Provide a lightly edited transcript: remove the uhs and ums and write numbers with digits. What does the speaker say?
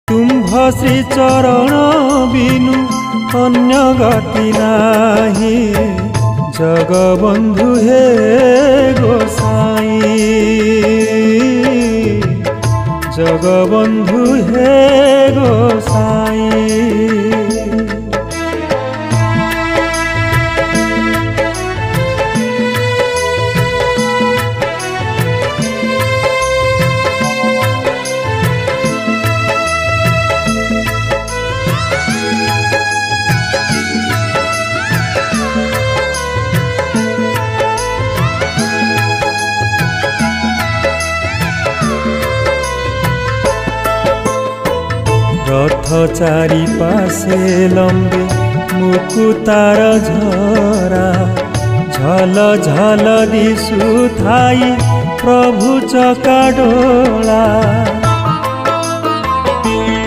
तुम्भ श्री चरण बिनु अन्य गति नाही जगबंधु हे गोसाई जगबंधु हे गोसाई। रथ चारि पासे लंबे मुकुतार झरा झल झल दिशु थाई प्रभु चका डोला।